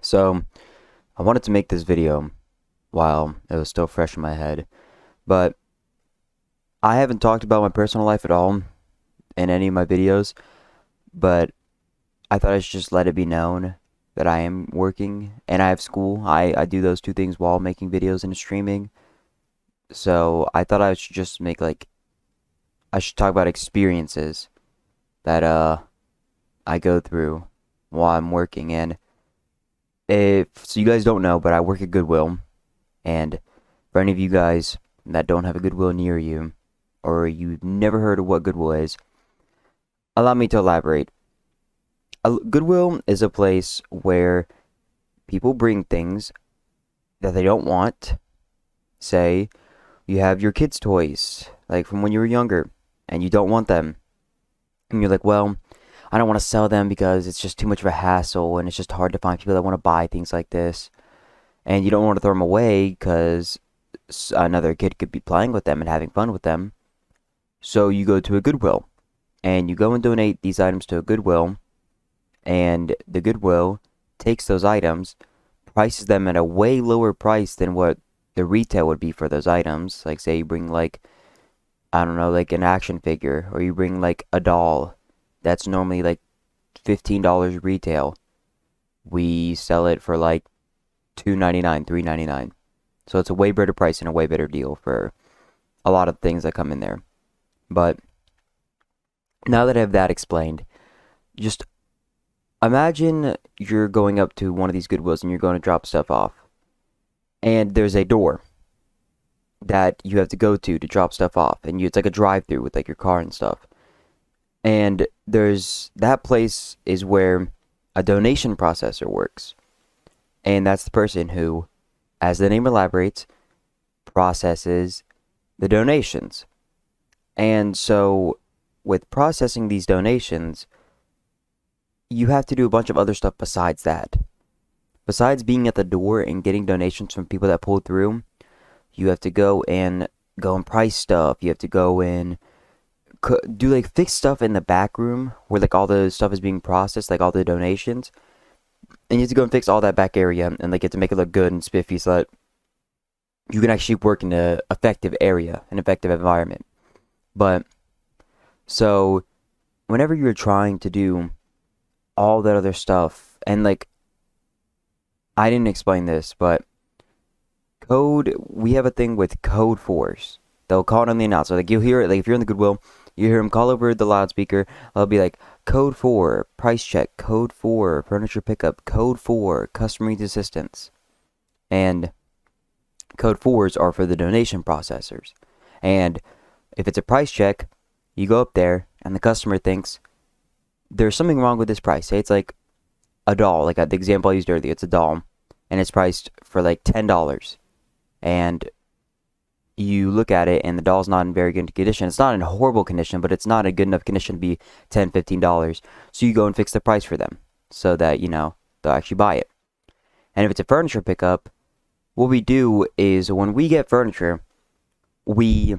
So, I wanted to make this video while it was still fresh in my head, but I haven't talked about my personal life at all in any of my videos, but I thought I should just let it be known that I am working and I have school. I do those two things while making videos and streaming. So, I thought I should just make I should talk about experiences that I go through while I'm working. And if so, you guys don't know, but I work at Goodwill. And for any of you guys that don't have a Goodwill near you, or you've never heard of what Goodwill is, allow me to elaborate. Goodwill is a place where people bring things that they don't want. Say, you have your kids' toys, like from when you were younger, and you don't want them. And you're like, well, I don't want to sell them because it's just too much of a hassle, and it's just hard to find people that want to buy things like this. And you don't want to throw them away because another kid could be playing with them and having fun with them. So you go to a Goodwill and you go and donate these items to a Goodwill, and the Goodwill takes those items, prices them at a way lower price than what the retail would be for those items. Like, say you bring I don't know, like an action figure, or you bring like a doll that's normally like $15 retail. We sell it for like $2.99, $3.99. So it's a way better price and a way better deal for a lot of things that come in there. But now that I have that explained, just imagine you're going up to one of these Goodwills and you're going to drop stuff off. And there's a door that you have to go to drop stuff off. And it's like a drive-through with like your car and stuff. And that place is where a donation processor works. And that's the person who, as the name elaborates, processes the donations. And so, with processing these donations, you have to do a bunch of other stuff besides that. Besides being at the door and getting donations from people that pulled through, you have to go and price stuff. You have to go and do like fix stuff in the back room where like all the stuff is being processed, like all the donations. And you have to go and fix all that back area and like get to make it look good and spiffy so that you can actually work in an effective area, an effective environment. But so whenever you're trying to do all that other stuff, and like I didn't explain this, but we have a thing with code fours. They'll call it on the announcer. Like you'll hear it, like if you're in the Goodwill, you hear them call over the loudspeaker. They'll be like, code 4, price check, code 4, furniture pickup, code 4, customer needs assistance. And code 4s are for the donation processors. And if it's a price check, you go up there and the customer thinks there's something wrong with this price. Say it's like a doll, like the example I used earlier, it's a doll, and it's priced for like $10. And you look at it and the doll's not in very good condition. It's not in horrible condition, but it's not a good enough condition to be $10, $15. So you go and fix the price for them so that, they'll actually buy it. And if it's a furniture pickup, what we do is when we get furniture, we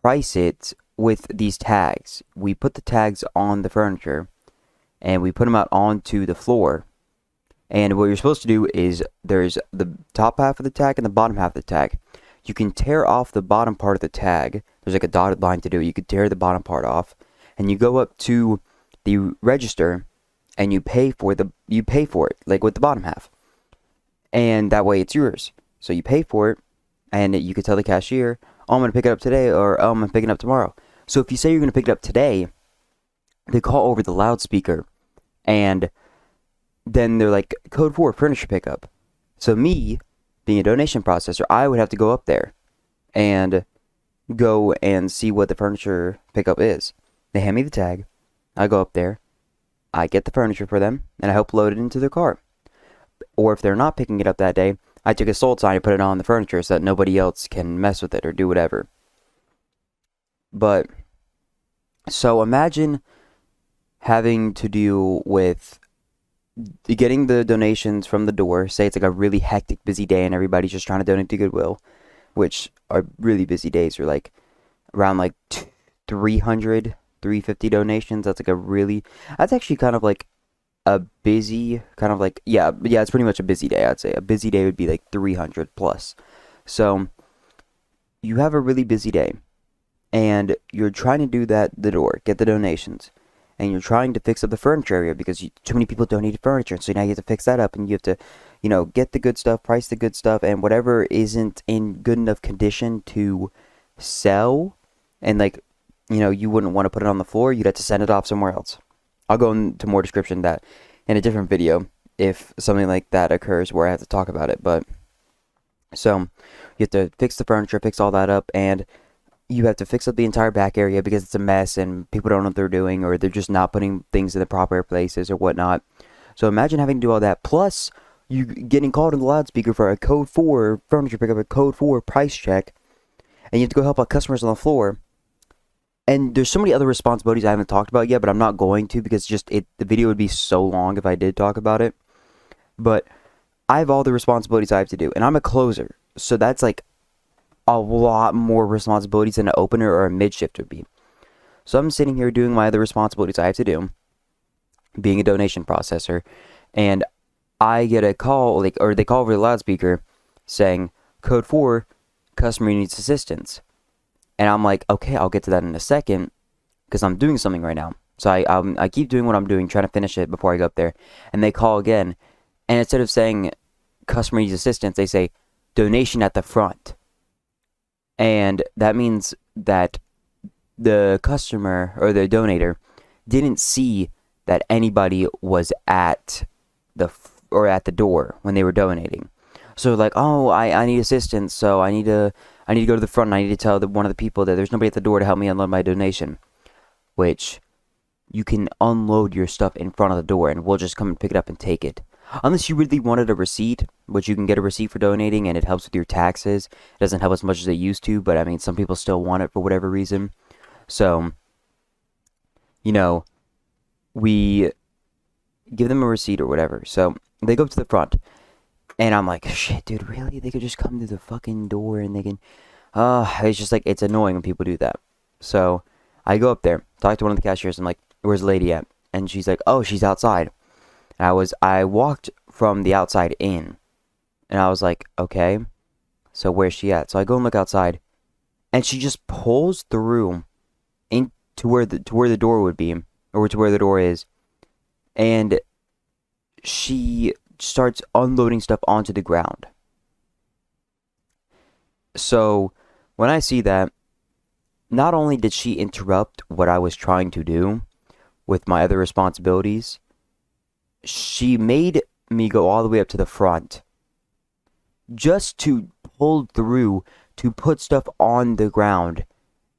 price it with these tags. We put the tags on the furniture and we put them out onto the floor. And what you're supposed to do is there's the top half of the tag and the bottom half of the tag. You can tear off the bottom part of the tag. There's like a dotted line to do. You could tear the bottom part off, and you go up to the register, and you pay for it, like with the bottom half, and that way it's yours. So you pay for it, and you could tell the cashier, "Oh, I'm gonna pick it up today," or "Oh, I'm gonna pick it up tomorrow." So if you say you're gonna pick it up today, they call over the loudspeaker, and then they're like, "Code 4, furniture pickup." So me, being a donation processor, I would have to go up there and go and see what the furniture pickup is. They hand me the tag. I go up there. I get the furniture for them, and I help load it into their car. Or if they're not picking it up that day, I take a sold sign and put it on the furniture so that nobody else can mess with it or do whatever. But, so imagine having to deal with getting the donations from the door. Say it's like a really hectic, busy day and everybody's just trying to donate to Goodwill, which are really busy days, or like around like 300, 350 donations. That's actually kind of like a busy kind of like, yeah, it's pretty much a busy day. I'd say a busy day would be like 300 plus. So you have a really busy day, and you're trying to do the door, get the donations, and you're trying to fix up the furniture area because too many people donated furniture, so now you have to fix that up, and you have to, get the good stuff, price the good stuff, and whatever isn't in good enough condition to sell, and like, you wouldn't want to put it on the floor, you'd have to send it off somewhere else. I'll go into more description of that in a different video if something like that occurs where I have to talk about it. But so you have to fix the furniture, fix all that up, and you have to fix up the entire back area because it's a mess and people don't know what they're doing, or they're just not putting things in the proper places or whatnot. So imagine having to do all that, plus you getting called on the loudspeaker for a code 4 furniture pickup, a code 4 price check, and you have to go help out customers on the floor. And there's so many other responsibilities I haven't talked about yet, but I'm not going to because the video would be so long if I did talk about it. But I have all the responsibilities I have to do, and I'm a closer, so that's like a lot more responsibilities than an opener or a mid-shift would be. So I'm sitting here doing my other responsibilities I have to do, being a donation processor, and I get a call, or they call over the loudspeaker saying, code 4, customer needs assistance. And I'm like, okay, I'll get to that in a second, because I'm doing something right now. So I keep doing what I'm doing, trying to finish it before I go up there. And they call again, and instead of saying customer needs assistance, they say donation at the front. And that means that the customer or the donator didn't see that anybody was at the door when they were donating. So like, oh, I need assistance, so I need to go to the front and I need to tell one of the people that there's nobody at the door to help me unload my donation. Which, you can unload your stuff in front of the door and we'll just come and pick it up and take it. Unless you really wanted a receipt, which you can get a receipt for donating and it helps with your taxes. It doesn't help as much as it used to, but I mean, some people still want it for whatever reason. So, we give them a receipt or whatever. So, they go up to the front. And I'm like, shit, dude, really? They could just come to the fucking door and they can... it's just like, it's annoying when people do that. So, I go up there, talk to one of the cashiers, and I'm like, where's the lady at? And she's like, oh, she's outside. And I walked from the outside in. And I was like, okay, so where's she at? So I go and look outside. And she just pulls through into where the door would be. Or to where the door is. And she starts unloading stuff onto the ground. So when I see that, not only did she interrupt what I was trying to do with my other responsibilities, she made me go all the way up to the front just to pull through to put stuff on the ground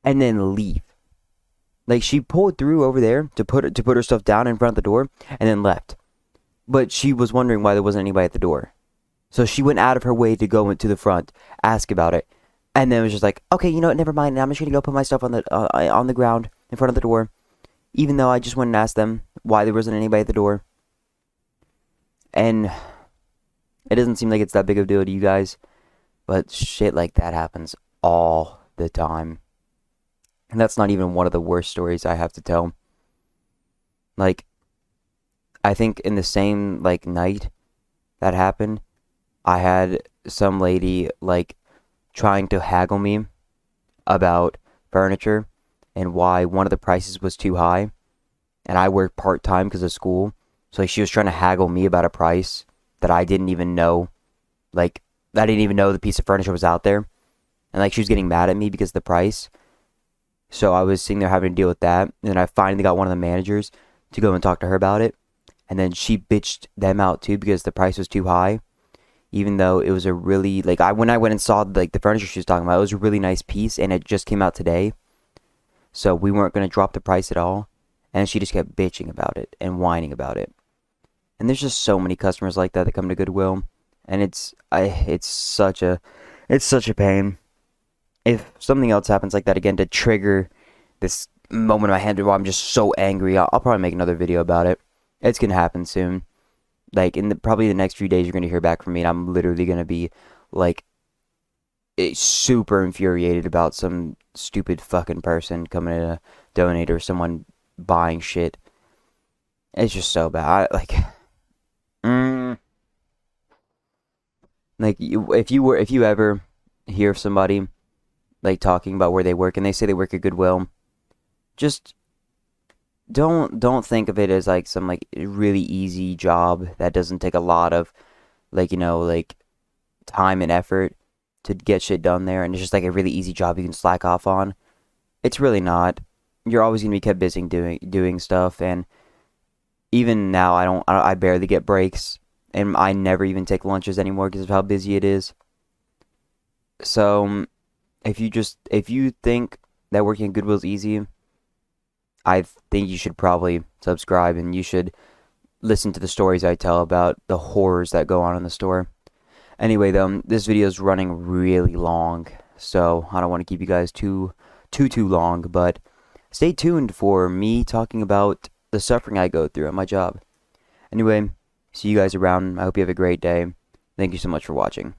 and then leave. Like, she pulled through over there to put her stuff down in front of the door and then left. But she was wondering why there wasn't anybody at the door. So she went out of her way to go into the front, ask about it, and then was just like, okay, you know what, never mind. I'm just going to go put my stuff on the ground in front of the door, even though I just went and asked them why there wasn't anybody at the door. And it doesn't seem like it's that big of a deal to you guys, but shit like that happens all the time. And that's not even one of the worst stories I have to tell. Like, I think in the same, like, night that happened, I had some lady, like, trying to haggle me about furniture and why one of the prices was too high. And I work part-time because of school. So, like, she was trying to haggle me about a price that I didn't even know. Like, I didn't even know the piece of furniture was out there. And, like, she was getting mad at me because of the price. So, I was sitting there having to deal with that. And then I finally got one of the managers to go and talk to her about it. And then she bitched them out too because the price was too high. Even though it was a really, like, when I went and saw, like, the furniture she was talking about, it was a really nice piece and it just came out today. So we weren't going to drop the price at all. And she just kept bitching about it and whining about it. And there's just so many customers like that come to Goodwill. And it's such a pain. If something else happens like that again to trigger this moment in my head where I'm just so angry, I'll probably make another video about it. It's going to happen soon. Like, in probably the next few days, you're going to hear back from me, and I'm literally going to be, like, super infuriated about some stupid fucking person coming to donate or someone buying shit. It's just so bad. Mm, if you ever hear of somebody like talking about where they work and they say they work at Goodwill, just don't think of it as like some like really easy job that doesn't take a lot of like time and effort to get shit done there, and it's just like a really easy job you can slack off on. It's really not. You're always gonna be kept busy doing stuff, and even now I barely get breaks, and I never even take lunches anymore because of how busy it is. So if you think that working at Goodwill is easy, I think you should probably subscribe, and you should listen to the stories I tell about the horrors that go on in the store. Anyway, though, this video is running really long, so I don't want to keep you guys too long, but stay tuned for me talking about the suffering I go through at my job. Anyway, see you guys around. I hope you have a great day. Thank you so much for watching.